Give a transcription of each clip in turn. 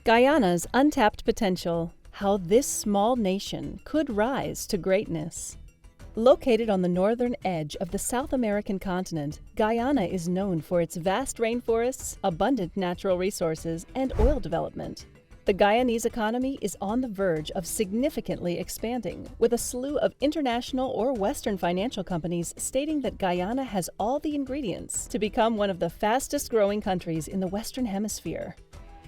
Guyana's untapped potential, how this small nation could rise to greatness. Located on the northern edge of the South American continent, Guyana is known for its vast rainforests, abundant natural resources, and oil development. The Guyanese economy is on the verge of significantly expanding, with a slew of international or Western financial companies stating that Guyana has all the ingredients to become one of the fastest-growing countries in the Western Hemisphere.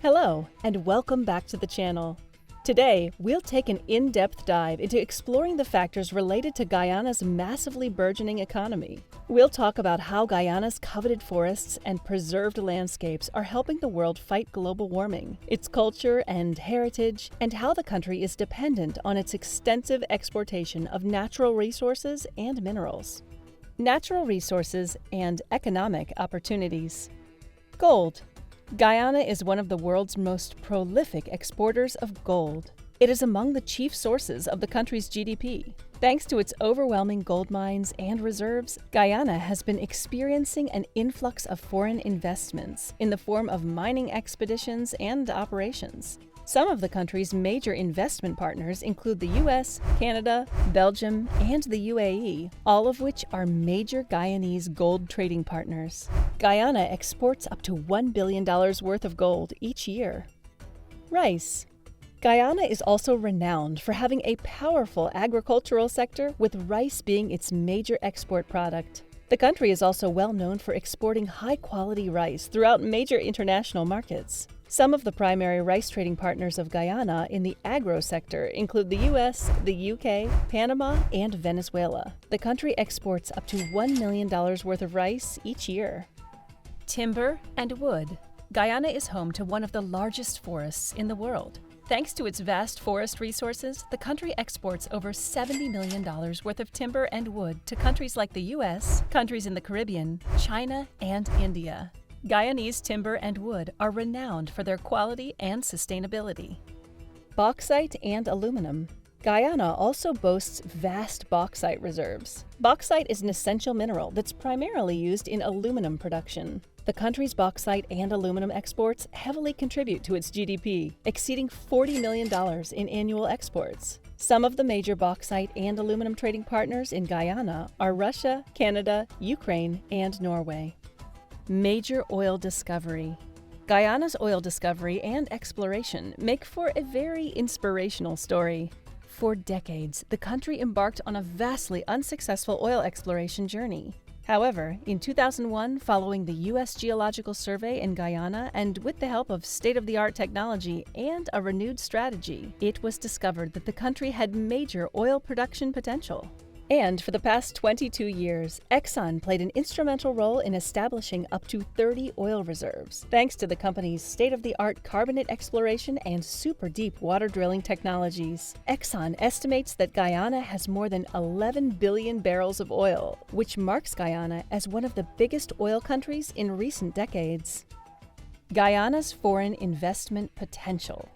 Hello, and welcome back to the channel. Today, we'll take an in-depth dive into exploring the factors related to Guyana's massively burgeoning economy. We'll talk about how Guyana's coveted forests and preserved landscapes are helping the world fight global warming, its culture and heritage, and how the country is dependent on its extensive exportation of natural resources and minerals. Natural resources and economic opportunities. Gold. Guyana is one of the world's most prolific exporters of gold. It is among the chief sources of the country's GDP. Thanks to its overwhelming gold mines and reserves, Guyana has been experiencing an influx of foreign investments in the form of mining expeditions and operations. Some of the country's major investment partners include the US, Canada, Belgium, and the UAE, all of which are major Guyanese gold trading partners. Guyana exports up to $1 billion worth of gold each year. Rice. Guyana is also renowned for having a powerful agricultural sector, with rice being its major export product. The country is also well known for exporting high-quality rice throughout major international markets. Some of the primary rice trading partners of Guyana in the agro sector include the US, the UK, Panama, and Venezuela. The country exports up to $1 million worth of rice each year. Timber and wood. Guyana is home to one of the largest forests in the world. Thanks to its vast forest resources, the country exports over $70 million worth of timber and wood to countries like the US, countries in the Caribbean, China, and India. Guyanese timber and wood are renowned for their quality and sustainability. Bauxite and aluminum. Guyana also boasts vast bauxite reserves. Bauxite is an essential mineral that's primarily used in aluminum production. The country's bauxite and aluminum exports heavily contribute to its GDP, exceeding $40 million in annual exports. Some of the major bauxite and aluminum trading partners in Guyana are Russia, Canada, Ukraine, and Norway. Major oil discovery. Guyana's oil discovery and exploration make for a very inspirational story. For decades, the country embarked on a vastly unsuccessful oil exploration journey. However, in 2001, following the U.S. Geological Survey in Guyana and with the help of state-of-the-art technology and a renewed strategy, it was discovered that the country had major oil production potential. And for the past 22 years, Exxon played an instrumental role in establishing up to 30 oil reserves, thanks to the company's state-of-the-art carbonate exploration and super-deep water drilling technologies. Exxon estimates that Guyana has more than 11 billion barrels of oil, which marks Guyana as one of the biggest oil countries in recent decades. Guyana's foreign investment potential.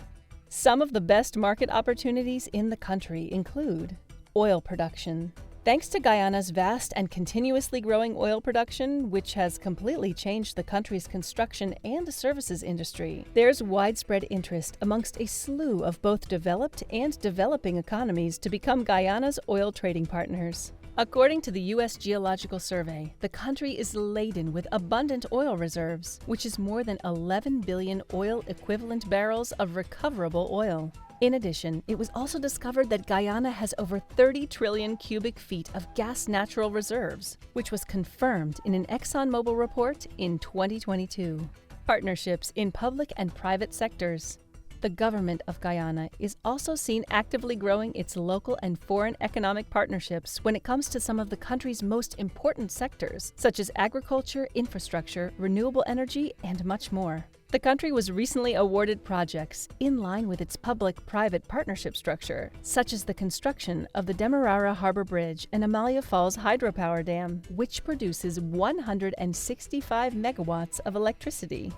Some of the best market opportunities in the country include oil production. Thanks to Guyana's vast and continuously growing oil production, which has completely changed the country's construction and services industry, there's widespread interest amongst a slew of both developed and developing economies to become Guyana's oil trading partners. According to the U.S. Geological Survey, the country is laden with abundant oil reserves, which is more than 11 billion oil-equivalent barrels of recoverable oil. In addition, it was also discovered that Guyana has over 30 trillion cubic feet of gas natural reserves, which was confirmed in an ExxonMobil report in 2022. Partnerships in public and private sectors. The government of Guyana is also seen actively growing its local and foreign economic partnerships when it comes to some of the country's most important sectors, such as agriculture, infrastructure, renewable energy, and much more. The country was recently awarded projects in line with its public-private partnership structure, such as the construction of the Demerara Harbor Bridge and Amalia Falls Hydropower Dam, which produces 165 megawatts of electricity.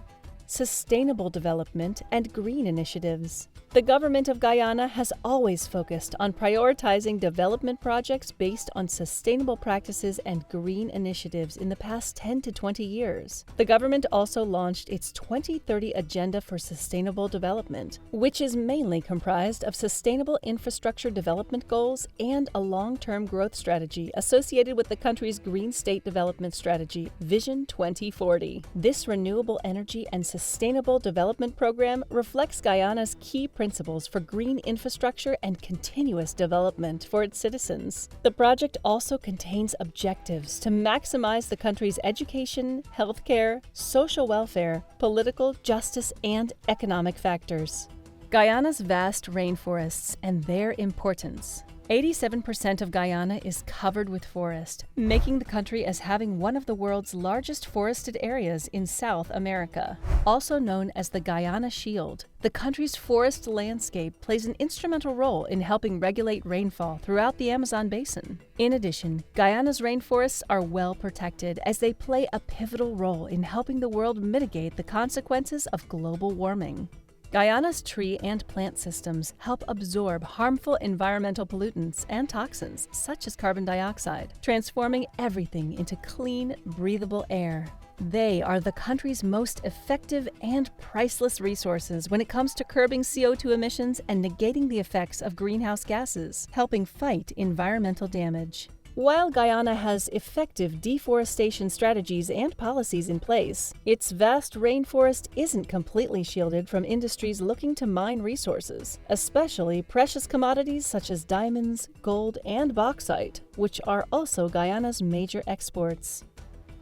sustainable development, and green initiatives. The government of Guyana has always focused on prioritizing development projects based on sustainable practices and green initiatives in the past 10 to 20 years. The government also launched its 2030 Agenda for Sustainable Development, which is mainly comprised of sustainable infrastructure development goals and a long-term growth strategy associated with the country's Green State Development Strategy, Vision 2040. This renewable energy and sustainable development program reflects Guyana's key principles for green infrastructure and continuous development for its citizens. The project also contains objectives to maximize the country's education, healthcare, social welfare, political, justice, and economic factors. Guyana's vast rainforests and their importance. 87% of Guyana is covered with forest, making the country as having one of the world's largest forested areas in South America. Also known as the Guyana Shield, the country's forest landscape plays an instrumental role in helping regulate rainfall throughout the Amazon basin. In addition, Guyana's rainforests are well protected as they play a pivotal role in helping the world mitigate the consequences of global warming. Guyana's tree and plant systems help absorb harmful environmental pollutants and toxins, such as carbon dioxide, transforming everything into clean, breathable air. They are the country's most effective and priceless resources when it comes to curbing CO2 emissions and negating the effects of greenhouse gases, helping fight environmental damage. While Guyana has effective deforestation strategies and policies in place, its vast rainforest isn't completely shielded from industries looking to mine resources, especially precious commodities such as diamonds, gold, and bauxite, which are also Guyana's major exports.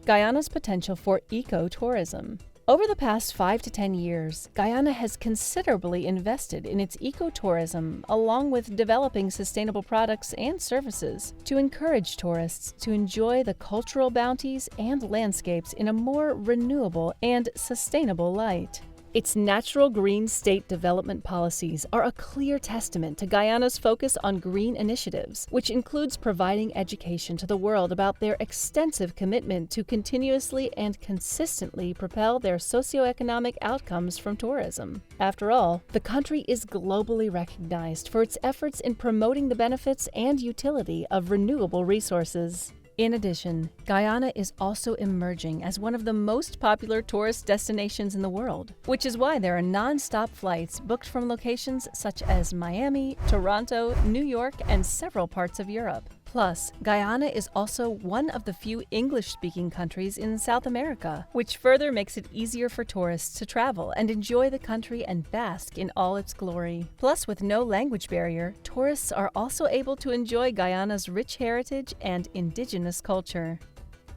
Guyana's potential for ecotourism. Over the past 5 to 10 years, Guyana has considerably invested in its ecotourism along with developing sustainable products and services to encourage tourists to enjoy the cultural bounties and landscapes in a more renewable and sustainable light. Its natural green state development policies are a clear testament to Guyana's focus on green initiatives, which includes providing education to the world about their extensive commitment to continuously and consistently propel their socioeconomic outcomes from tourism. After all, the country is globally recognized for its efforts in promoting the benefits and utility of renewable resources. In addition, Guyana is also emerging as one of the most popular tourist destinations in the world, which is why there are non-stop flights booked from locations such as Miami, Toronto, New York, and several parts of Europe. Plus, Guyana is also one of the few English-speaking countries in South America, which further makes it easier for tourists to travel and enjoy the country and bask in all its glory. Plus, with no language barrier, tourists are also able to enjoy Guyana's rich heritage and indigenous culture.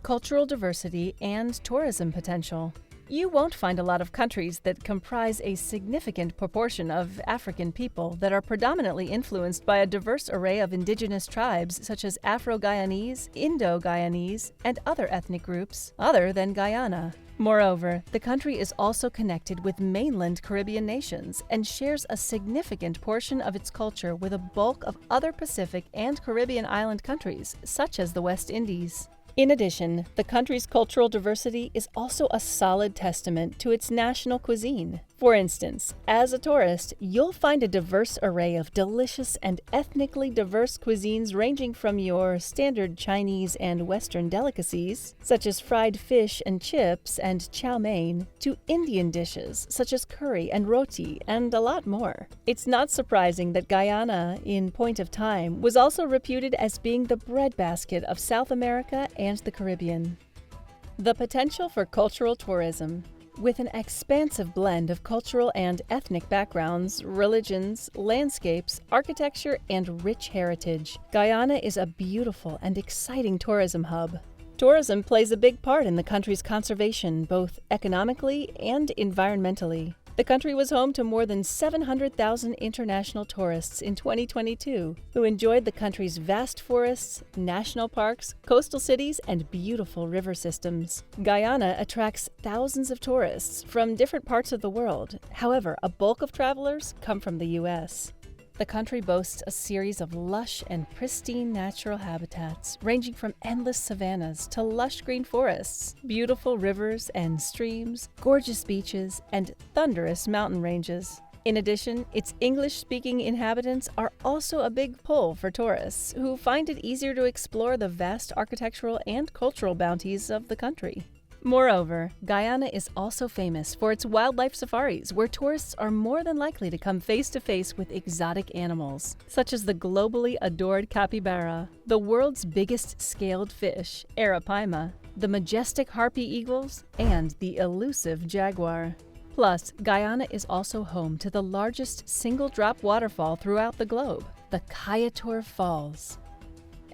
Cultural diversity and tourism potential. You won't find a lot of countries that comprise a significant proportion of African people that are predominantly influenced by a diverse array of indigenous tribes such as Afro-Guyanese, Indo-Guyanese, and other ethnic groups other than Guyana. Moreover, the country is also connected with mainland Caribbean nations and shares a significant portion of its culture with a bulk of other Pacific and Caribbean island countries, such as the West Indies. In addition, the country's cultural diversity is also a solid testament to its national cuisine. For instance, as a tourist, you'll find a diverse array of delicious and ethnically diverse cuisines ranging from your standard Chinese and Western delicacies, such as fried fish and chips and chow mein, to Indian dishes such as curry and roti, and a lot more. It's not surprising that Guyana, in point of time, was also reputed as being the breadbasket of South America and the Caribbean. The potential for cultural tourism. With an expansive blend of cultural and ethnic backgrounds, religions, landscapes, architecture, and rich heritage, Guyana is a beautiful and exciting tourism hub. Tourism plays a big part in the country's conservation, both economically and environmentally. The country was home to more than 700,000 international tourists in 2022 who enjoyed the country's vast forests, national parks, coastal cities, and beautiful river systems. Guyana attracts thousands of tourists from different parts of the world. However, a bulk of travelers come from the U.S. The country boasts a series of lush and pristine natural habitats, ranging from endless savannas to lush green forests, beautiful rivers and streams, gorgeous beaches, and thunderous mountain ranges. In addition, its English-speaking inhabitants are also a big pull for tourists who find it easier to explore the vast architectural and cultural bounties of the country. Moreover, Guyana is also famous for its wildlife safaris, where tourists are more than likely to come face-to-face with exotic animals, such as the globally adored capybara, the world's biggest scaled fish, arapaima, the majestic harpy eagles, and the elusive jaguar. Plus, Guyana is also home to the largest single-drop waterfall throughout the globe, the Kayatur Falls.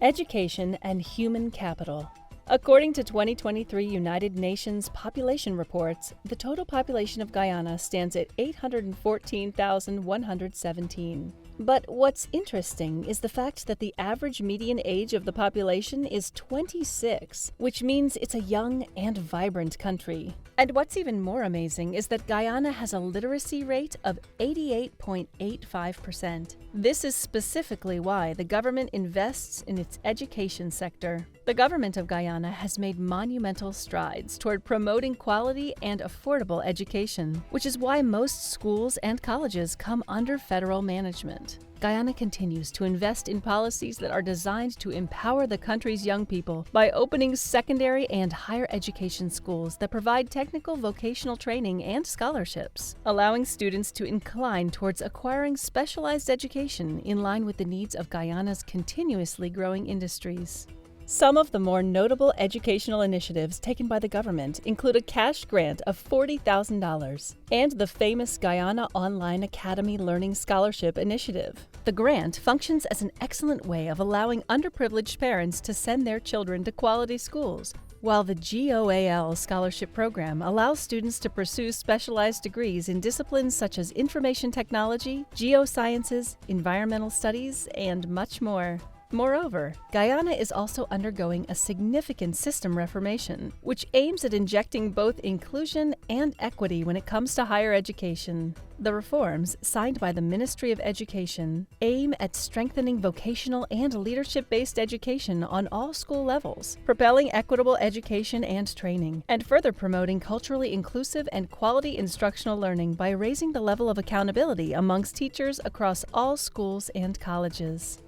Education and human capital. According to 2023 United Nations population reports, the total population of Guyana stands at 814,117. But what's interesting is the fact that the average median age of the population is 26, which means it's a young and vibrant country. And what's even more amazing is that Guyana has a literacy rate of 88.85%. This is specifically why the government invests in its education sector. The government of Guyana has made monumental strides toward promoting quality and affordable education, which is why most schools and colleges come under federal management. Guyana continues to invest in policies that are designed to empower the country's young people by opening secondary and higher education schools that provide technical vocational training and scholarships, allowing students to incline towards acquiring specialized education in line with the needs of Guyana's continuously growing industries. Some of the more notable educational initiatives taken by the government include a cash grant of $40,000 and the famous Guyana Online Academy Learning Scholarship Initiative. The grant functions as an excellent way of allowing underprivileged parents to send their children to quality schools, while the GOAL scholarship program allows students to pursue specialized degrees in disciplines such as information technology, geosciences, environmental studies, and much more. Moreover, Guyana is also undergoing a significant system reformation, which aims at injecting both inclusion and equity when it comes to higher education. The reforms, signed by the Ministry of Education, aim at strengthening vocational and leadership-based education on all school levels, propelling equitable education and training, and further promoting culturally inclusive and quality instructional learning by raising the level of accountability amongst teachers across all schools and colleges.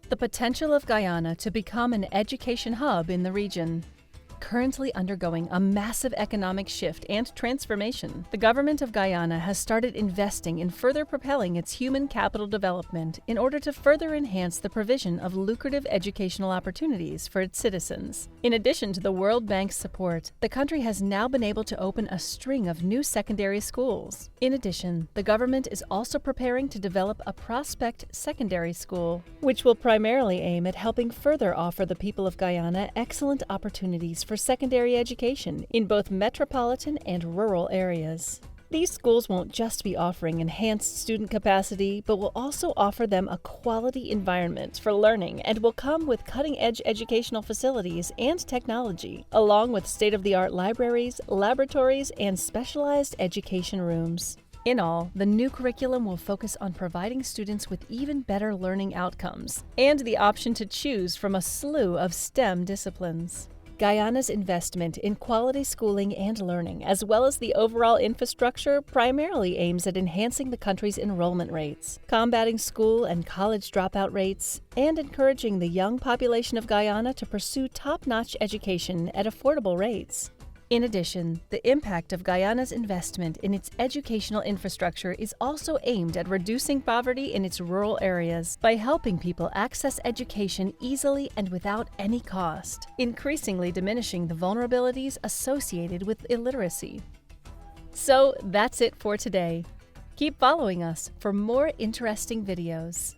The potential of Guyana to become an education hub in the region. Currently undergoing a massive economic shift and transformation, the government of Guyana has started investing in further propelling its human capital development in order to further enhance the provision of lucrative educational opportunities for its citizens. In addition to the World Bank's support, the country has now been able to open a string of new secondary schools. In addition, the government is also preparing to develop a prospect secondary school, which will primarily aim at helping further offer the people of Guyana excellent opportunities for secondary education in both metropolitan and rural areas. These schools won't just be offering enhanced student capacity, but will also offer them a quality environment for learning and will come with cutting-edge educational facilities and technology, along with state-of-the-art libraries, laboratories, and specialized education rooms. In all, the new curriculum will focus on providing students with even better learning outcomes and the option to choose from a slew of STEM disciplines. Guyana's investment in quality schooling and learning, as well as the overall infrastructure, primarily aims at enhancing the country's enrollment rates, combating school and college dropout rates, and encouraging the young population of Guyana to pursue top-notch education at affordable rates. In addition, the impact of Guyana's investment in its educational infrastructure is also aimed at reducing poverty in its rural areas by helping people access education easily and without any cost, increasingly diminishing the vulnerabilities associated with illiteracy. So that's it for today. Keep following us for more interesting videos.